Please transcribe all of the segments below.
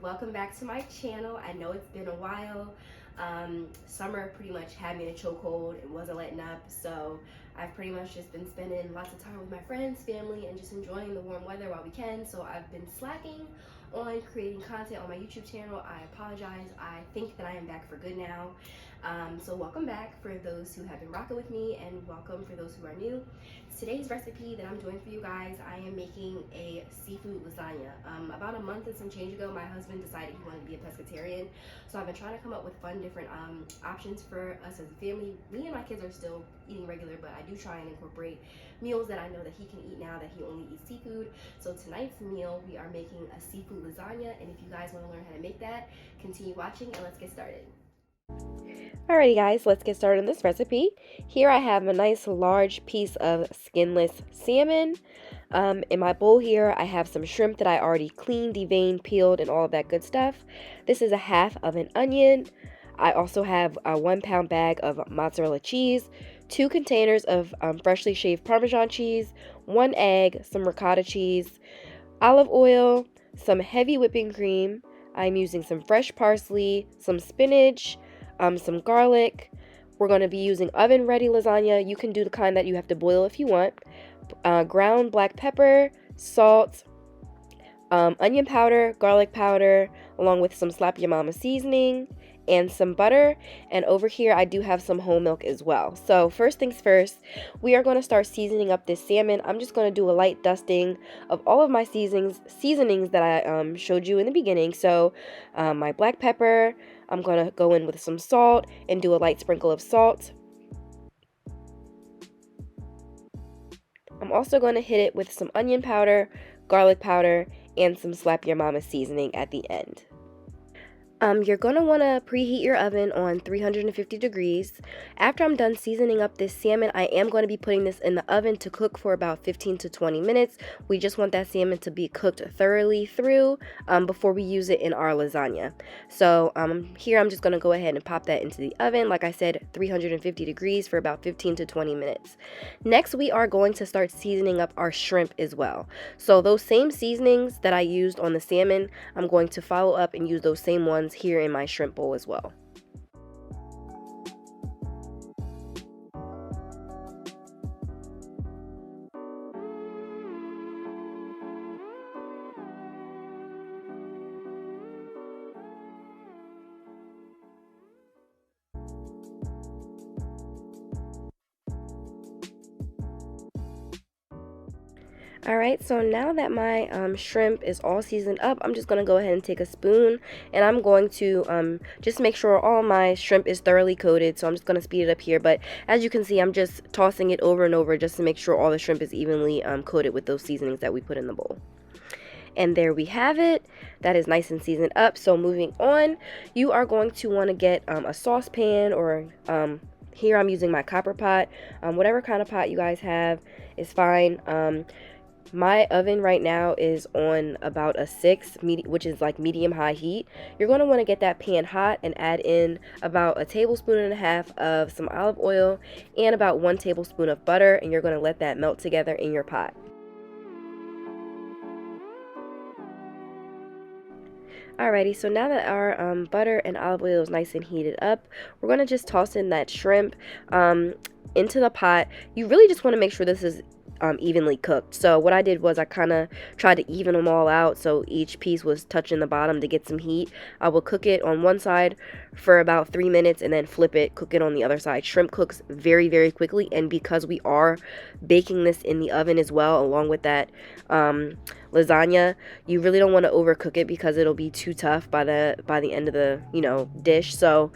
welcome back to my channel. I know it's been a while. Summer pretty much had me in a chokehold. It wasn't letting up, so I've pretty much just been spending lots of time with my friends, family, and just enjoying the warm weather while we can. So I've been slacking on creating content on my YouTube channel. I apologize. I think that I am back for good now. So welcome back for those who have been rocking with me, and welcome for those who are new. Today's recipe that I'm doing for you guys, I am making a seafood lasagna. About a month and some change ago, my husband decided he wanted to be a pescatarian, so I've been trying to come up with fun different options for us as a family. Me and my kids are still eating regular, but I do try and incorporate meals that I know that he can eat now that he only eats seafood. So tonight's meal, we are making a seafood lasagna, and if you guys want to learn how to make that, continue watching and let's get started. Alrighty guys, let's get started on this recipe. Here I have a nice large piece of skinless salmon. In my bowl here I have some shrimp that I already cleaned, deveined, peeled, and all of that good stuff. This is a half of an onion. I also have a 1 pound bag of mozzarella cheese, 2 containers of freshly shaved Parmesan cheese, 1 egg, some ricotta cheese, olive oil, some heavy whipping cream. I'm using some fresh parsley, some spinach, some garlic. We're going to be using oven ready lasagna. You can do the kind that you have to boil if you want. Ground black pepper, salt, onion powder, garlic powder, along with some slap your mama seasoning and some butter. And over here I do have some whole milk as well. So first things first, we are going to start seasoning up this salmon. I'm just going to do a light dusting of all of my seasonings that I showed you in the beginning. So my black pepper, I'm going to go in with some salt and do a light sprinkle of salt. I'm also going to hit it with some onion powder, garlic powder, and some slap your mama seasoning at the end. You're going to want to preheat your oven on 350 degrees. After I'm done seasoning up this salmon, I am going to be putting this in the oven to cook for about 15 to 20 minutes. We just want that salmon to be cooked thoroughly through before we use it in our lasagna. So here I'm just going to go ahead and pop that into the oven. Like I said, 350 degrees for about 15 to 20 minutes. Next, we are going to start seasoning up our shrimp as well. So those same seasonings that I used on the salmon, I'm going to follow up and use those same ones here in my shrimp bowl as well. Alright, so now that my shrimp is all seasoned up, I'm just going to go ahead and take a spoon, and I'm going to just make sure all my shrimp is thoroughly coated. So I'm just going to speed it up here, but as you can see, I'm just tossing it over and over just to make sure all the shrimp is evenly coated with those seasonings that we put in the bowl. And there we have it. That is nice and seasoned up. So moving on, you are going to want to get a saucepan, or here I'm using my copper pot. Whatever kind of pot you guys have is fine. My oven right now is on about a 6, which is like medium-high heat. You're going to want to get that pan hot and add in about 1.5 tablespoons of some olive oil and about 1 tablespoon of butter, and you're going to let that melt together in your pot. Alrighty, so now that our butter and olive oil is nice and heated up, we're going to just toss in that shrimp into the pot. You really just want to make sure this is evenly cooked. So what I did was I kind of tried to even them all out so each piece was touching the bottom to get some heat. I will cook it on one side for about 3 minutes and then flip it, cook it on the other side. Shrimp cooks very, very quickly, and because we are baking this in the oven as well along with that lasagna, you really don't want to overcook it because it'll be too tough by the end of the dish. So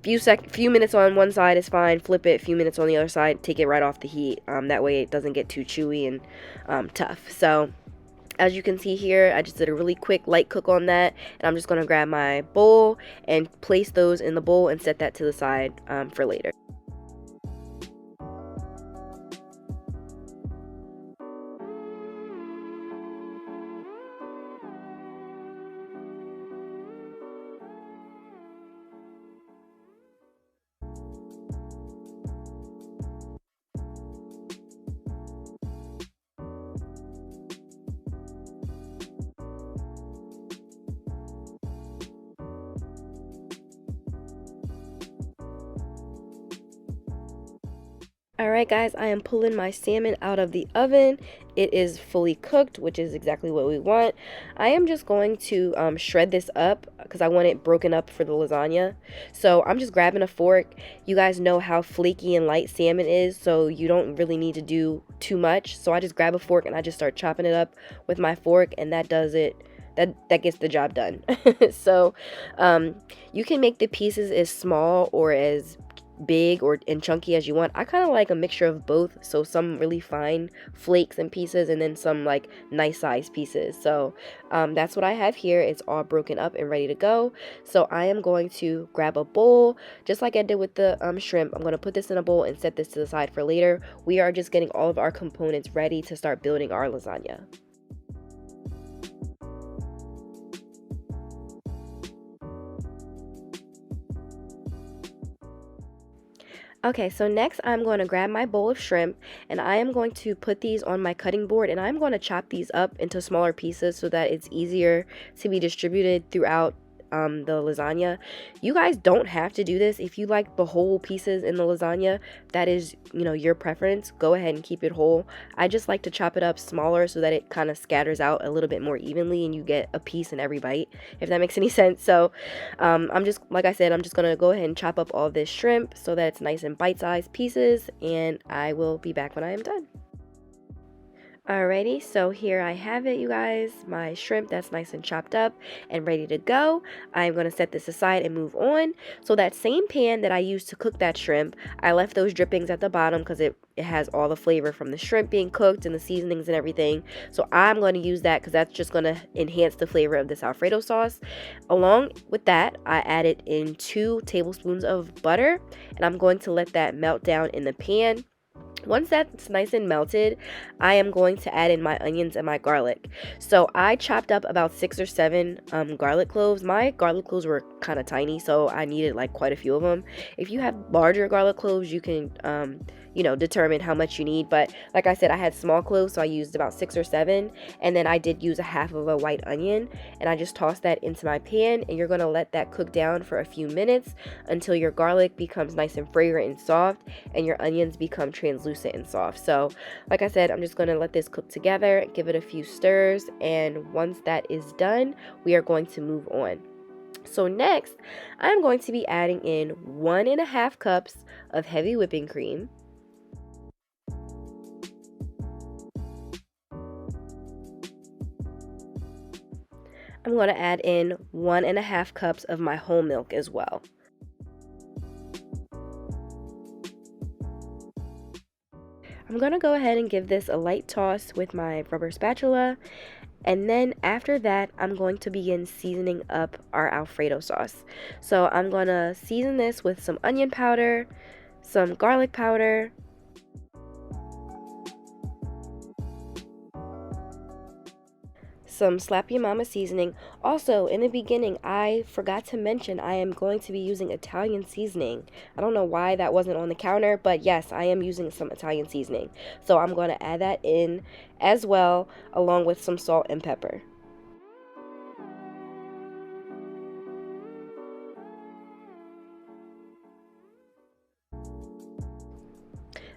few minutes on one side is fine, flip it, few minutes on the other side, take it right off the heat. That way it doesn't get too chewy and tough. So as you can see here, I just did a really quick light cook on that, and I'm just going to grab my bowl and place those in the bowl and set that to the side for later. Alright guys, I am pulling my salmon out of the oven. It is fully cooked, which is exactly what we want. I am just going to shred this up because I want it broken up for the lasagna. So I'm just grabbing a fork. You guys know how flaky and light salmon is, so you don't really need to do too much. So I just grab a fork and I just start chopping it up with my fork, and that does it. That gets the job done. So you can make the pieces as small or as big or and chunky as you want. I kind of like a mixture of both, so some really fine flakes and pieces and then some like nice size pieces. So that's what I have here. It's all broken up and ready to go. So I am going to grab a bowl just like I did with the shrimp. I'm going to put this in a bowl and set this to the side for later. We are just getting all of our components ready to start building our lasagna. Okay, so next I'm going to grab my bowl of shrimp and I am going to put these on my cutting board, and I'm going to chop these up into smaller pieces so that it's easier to be distributed throughout the lasagna. You guys don't have to do this. If you like the whole pieces in the lasagna, that is, your preference. Go ahead and keep it whole. I just like to chop it up smaller so that it kind of scatters out a little bit more evenly and you get a piece in every bite, if that makes any sense. So I'm just, like I said, I'm just gonna go ahead and chop up all this shrimp so that it's nice and bite-sized pieces, and I will be back when I am done. Alrighty, so here I have it, you guys, my shrimp that's nice and chopped up and ready to go. I'm going to set this aside and move on. So that same pan that I used to cook that shrimp, I left those drippings at the bottom because it has all the flavor from the shrimp being cooked and the seasonings and everything. So I'm going to use that because that's just going to enhance the flavor of this Alfredo sauce. Along with that, I added in 2 tablespoons of butter, and I'm going to let that melt down in the pan. Once that's nice and melted, I am going to add in my onions and my garlic. So I chopped up about 6 or 7 garlic cloves. My garlic cloves were kind of tiny, so I needed like quite a few of them. If you have larger garlic cloves, you can determine how much you need. But like I said, I had small cloves, so I used about 6 or 7. And then I did use a half of a white onion, and I just tossed that into my pan. And you're going to let that cook down for a few minutes until your garlic becomes nice and fragrant and soft, and your onions become translucent and soft. So like I said, I'm just going to let this cook together, give it a few stirs, and once that is done, we are going to move on. So next, I'm going to be adding in 1.5 cups of heavy whipping cream. I'm going to add in 1.5 cups of my whole milk as well. I'm going to go ahead and give this a light toss with my rubber spatula, and then after that I'm going to begin seasoning up our Alfredo sauce. So I'm going to season this with some onion powder, some garlic powder, some Slap Your Mama seasoning. Also, in the beginning, I forgot to mention I am going to be using Italian seasoning. I don't know why that wasn't on the counter, but yes, I am using some Italian seasoning. So I'm going to add that in as well, along with some salt and pepper.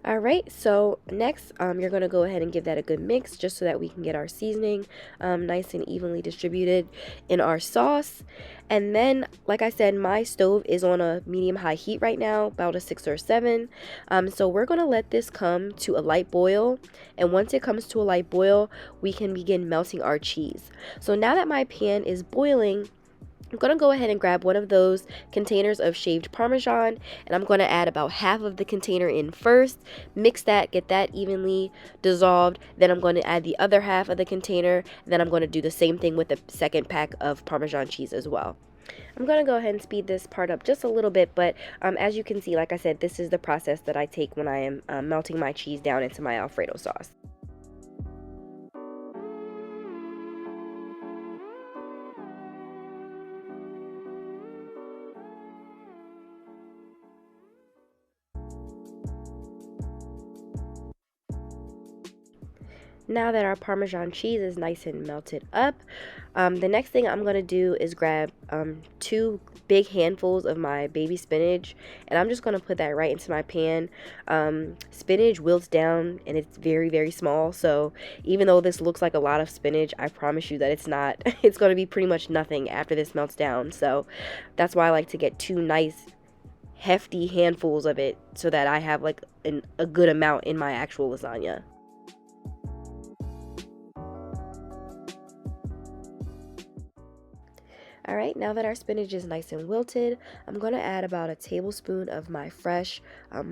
Alright, so next you're going to go ahead and give that a good mix just so that we can get our seasoning nice and evenly distributed in our sauce. And then, like I said, my stove is on a medium-high heat right now, about a 6 or 7. So we're going to let this come to a light boil. And once it comes to a light boil, we can begin melting our cheese. So now that my pan is boiling, I'm going to go ahead and grab one of those containers of shaved Parmesan, and I'm going to add about half of the container in first, mix that, get that evenly dissolved, then I'm going to add the other half of the container, then I'm going to do the same thing with the second pack of Parmesan cheese as well. I'm going to go ahead and speed this part up just a little bit, but as you can see, like I said, this is the process that I take when I am melting my cheese down into my Alfredo sauce. Now that our Parmesan cheese is nice and melted up, the next thing I'm going to do is grab two big handfuls of my baby spinach, and I'm just going to put that right into my pan. Spinach wilts down and it's very, very small, so even though this looks like a lot of spinach, I promise you that it's not. It's going to be pretty much nothing after this melts down, so that's why I like to get two nice hefty handfuls of it so that I have like a good amount in my actual lasagna. Alright, now that our spinach is nice and wilted, I'm going to add about a tablespoon of my fresh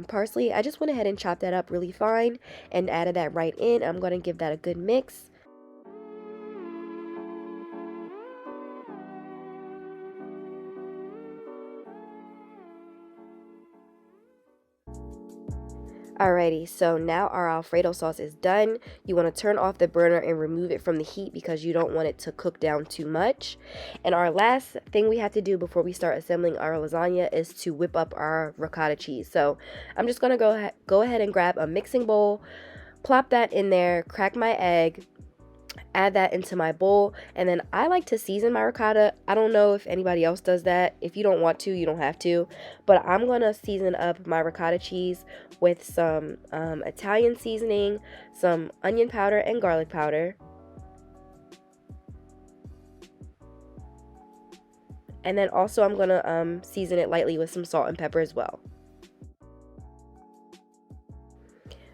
parsley. I just went ahead and chopped that up really fine and added that right in. I'm going to give that a good mix. Alrighty, so now our Alfredo sauce is done. You want to turn off the burner and remove it from the heat because you don't want it to cook down too much. And our last thing we have to do before we start assembling our lasagna is to whip up our ricotta cheese. So I'm just going to go ahead and grab a mixing bowl, plop that in there, crack my egg, add that into my bowl, and then I like to season my ricotta. I don't know if anybody else does that. If you don't want to, you don't have to, but I'm gonna season up my ricotta cheese with some Italian seasoning, some onion powder and garlic powder, and then also I'm gonna season it lightly with some salt and pepper as well.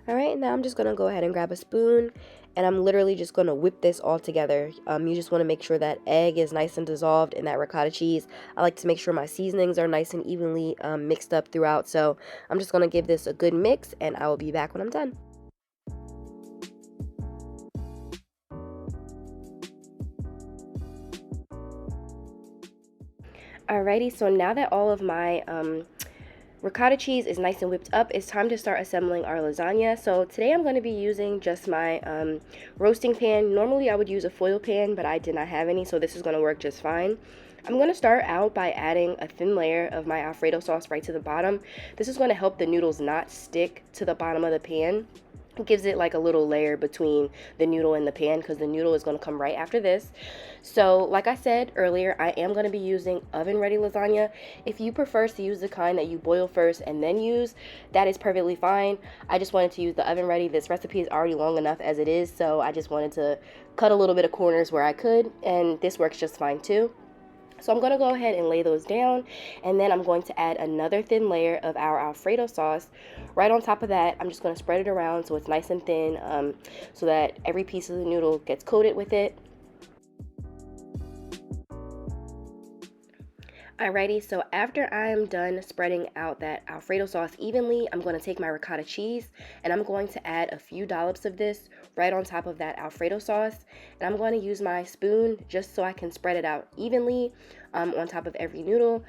Alright, now I'm just gonna go ahead and grab a spoon, and I'm literally just going to whip this all together. You just want to make sure that egg is nice and dissolved in that ricotta cheese. I like to make sure my seasonings are nice and evenly mixed up throughout. So I'm just going to give this a good mix, and I will be back when I'm done. Alrighty, so now that all of my ricotta cheese is nice and whipped up, it's time to start assembling our lasagna. So today I'm going to be using just my roasting pan. Normally I would use a foil pan, but I did not have any, so this is going to work just fine. I'm going to start out by adding a thin layer of my Alfredo sauce right to the bottom. This is going to help the noodles not stick to the bottom of the pan. It gives it like a little layer between the noodle and the pan because the noodle is going to come right after this. So like I said earlier, I am going to be using oven ready lasagna. If you prefer to use the kind that you boil first and then use, that is perfectly fine. I just wanted to use the oven ready. This recipe is already long enough as it is, so I just wanted to cut a little bit of corners where I could, and this works just fine too. So I'm going to go ahead and lay those down, and then I'm going to add another thin layer of our Alfredo sauce. Right on top of that, I'm just going to spread it around so it's nice and thin, so that every piece of the noodle gets coated with it. Alrighty, so after I'm done spreading out that Alfredo sauce evenly, I'm going to take my ricotta cheese and I'm going to add a few dollops of this right on top of that Alfredo sauce. And I'm going to use my spoon just so I can spread it out evenly on top of every noodle.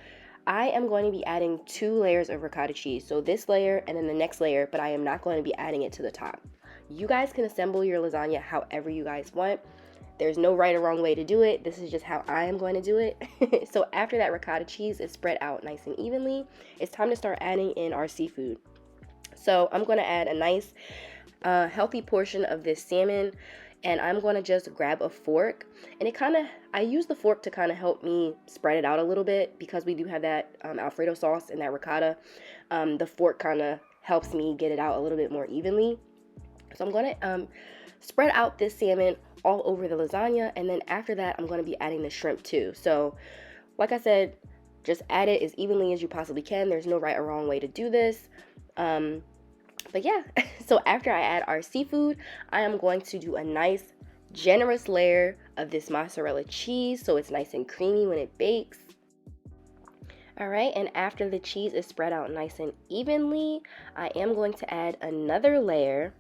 I am going to be adding 2 layers of ricotta cheese, so this layer and then the next layer, but I am not going to be adding it to the top. You guys can assemble your lasagna however you guys want. There's no right or wrong way to do it. This is just how I am going to do it. So after that ricotta cheese is spread out nice and evenly, it's time to start adding in our seafood. So I'm going to add a nice healthy portion of this salmon, and I'm going to just grab a fork, and I use the fork to kind of help me spread it out a little bit because we do have that Alfredo sauce and that ricotta. The fork kind of helps me get it out a little bit more evenly. So I'm going to spread out this salmon all over the lasagna, and then after that I'm going to be adding the shrimp too. So like I said, just add it as evenly as you possibly can. There's no right or wrong way to do this. But yeah, so after I add our seafood, I am going to do a nice generous layer of this mozzarella cheese so it's nice and creamy when it bakes. Alright, and after the cheese is spread out nice and evenly, I am going to add another layer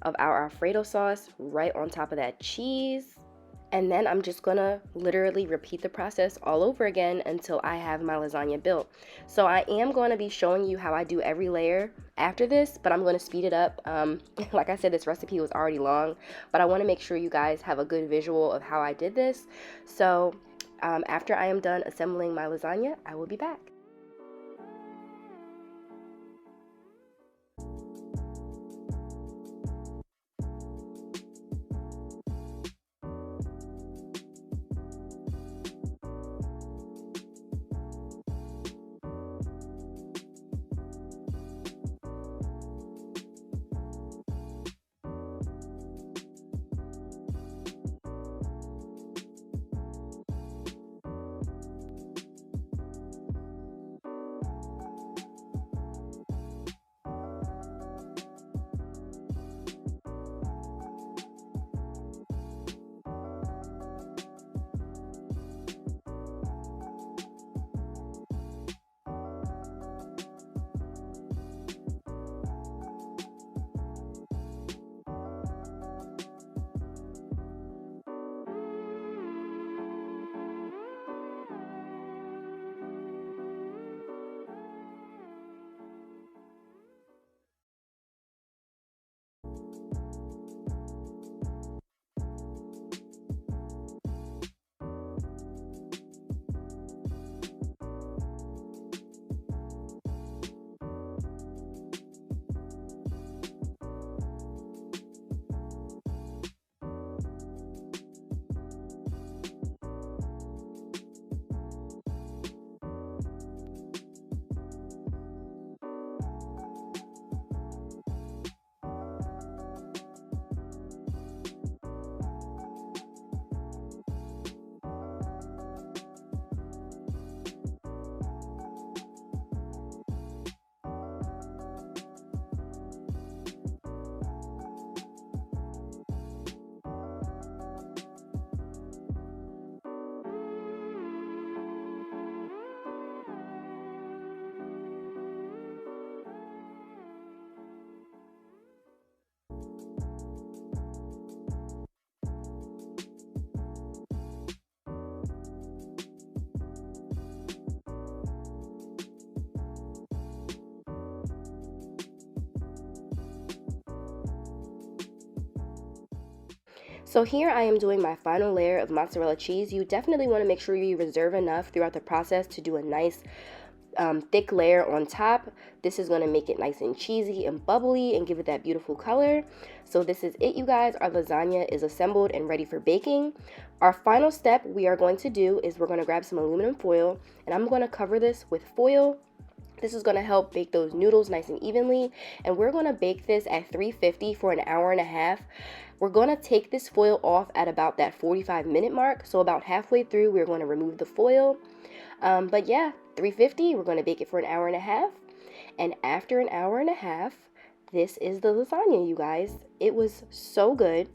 of our Alfredo sauce right on top of that cheese. And then I'm just gonna literally repeat the process all over again until I have my lasagna built. So I am going to be showing you how I do every layer after this, but I'm going to speed it up. Like I said, this recipe was already long, but I want to make sure you guys have a good visual of how I did this. So after I am done assembling my lasagna, I will be back. So here I am doing my final layer of mozzarella cheese. You definitely want to make sure you reserve enough throughout the process to do a nice thick layer on top. This is going to make it nice and cheesy and bubbly and give it that beautiful color. So this is it, you guys. Our lasagna is assembled and ready for baking. Our final step we are going to do is we're going to grab some aluminum foil, and I'm going to cover this with foil. This is going to help bake those noodles nice and evenly, and we're going to bake this at 350 for an hour and a half. We're going to take this foil off at about that 45-minute mark, so about halfway through we're going to remove the foil. But yeah, 350, we're going to bake it for an hour and a half, and after an hour and a half, this is the lasagna, you guys. It was so good.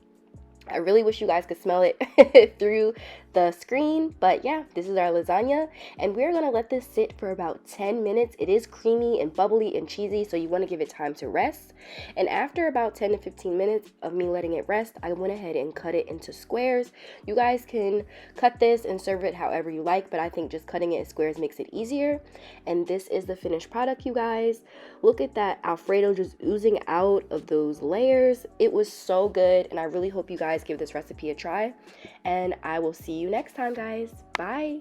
I really wish you guys could smell it through the screen, but yeah, this is our lasagna, and we're gonna let this sit for about 10 minutes. It is creamy and bubbly and cheesy, so you want to give it time to rest. And after about 10 to 15 minutes of me letting it rest, I went ahead and cut it into squares. You guys can cut this and serve it however you like, but I think just cutting it in squares makes it easier. And this is the finished product, you guys. Look at that Alfredo just oozing out of those layers. It was so good, and I really hope you guys give this recipe a try, and I will see you next time, guys. Bye.